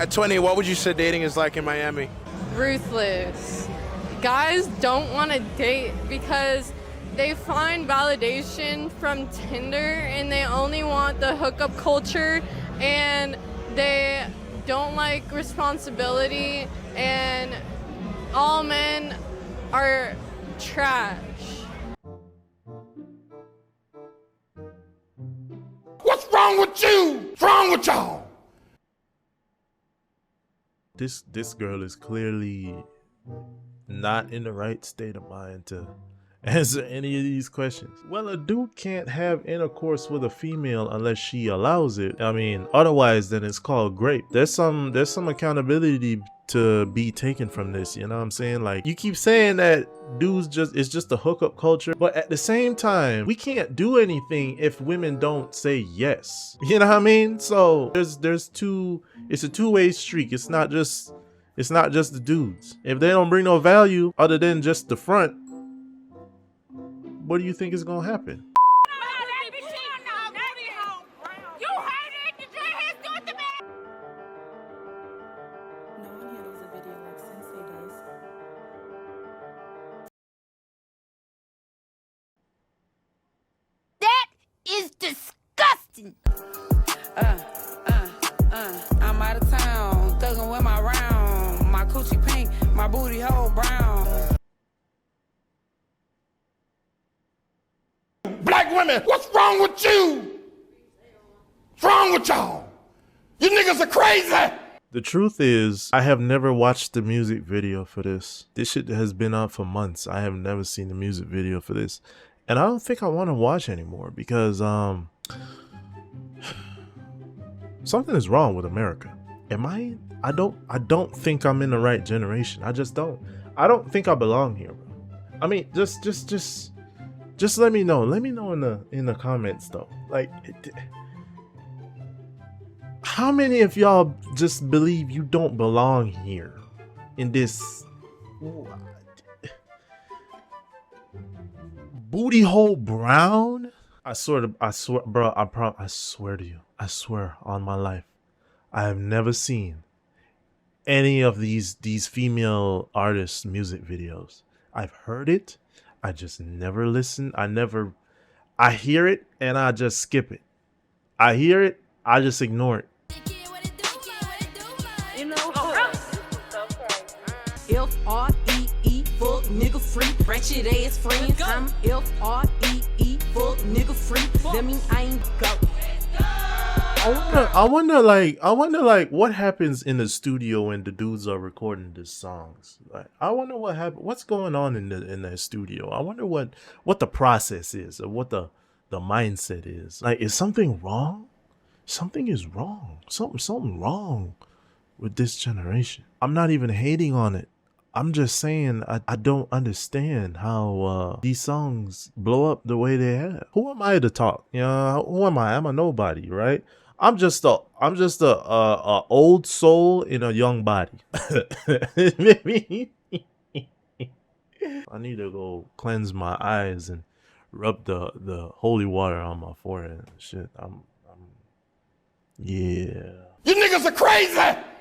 At 20, what would you say dating is like in Miami? Ruthless. Guys don't want to date because they find validation from Tinder and they only want the hookup culture and they don't like responsibility and all men are trash. What's wrong with you? What's wrong with y'all? This girl is clearly not in the right state of mind to answer any of these questions. Well, a dude can't have intercourse with a female unless she allows it. I mean, otherwise then it's called rape. There's some accountability to be taken from this, you know what I'm saying? Like, you keep saying that it's just a hookup culture, but at the same time, we can't do anything if women don't say yes. You know what I mean? So it's a two-way streak. It's not just the dudes. If they don't bring no value other than just the front, what do you think is gonna happen? That is disgusting. I'm out of town, thugging with my round. My coochie pink, my booty hole brown. Black women, what's wrong with you? What's wrong with y'all? You niggas are crazy. The truth is, I have never watched the music video for this. This shit has been out for months. I have never seen the music video for this. And I don't think I want to watch anymore because something is wrong with America. I don't think I'm in the right generation. I just don't. I don't think I belong here, bro. I mean, just let me know. Let me know in the comments though. Like, how many of y'all just believe you don't belong here in this booty hole brown? I swear, bro, I swear to you, I swear on my life, I have never seen any of these female artists' music videos. I've heard it, I just never listen. I hear it and I just skip it. I hear it, I just ignore it. You know, F-R-E-E, fuck nigga free, ratchet ass friends. I'm F-R-E-E, fuck nigga free. That mean I ain't go. I wonder like what happens in the studio when the dudes are recording these songs. Like, I wonder what's going on in the studio. I wonder what the process is or what the mindset is. Like, is something wrong? Something is wrong. Something wrong with this generation. I'm not even hating on it. I'm just saying I don't understand how these songs blow up the way they have. Who am I to talk? You know, who am I? I'm a nobody, right? I'm just a old soul in a young body. I need to go cleanse my eyes and rub the holy water on my forehead and shit. Yeah. You niggas are crazy.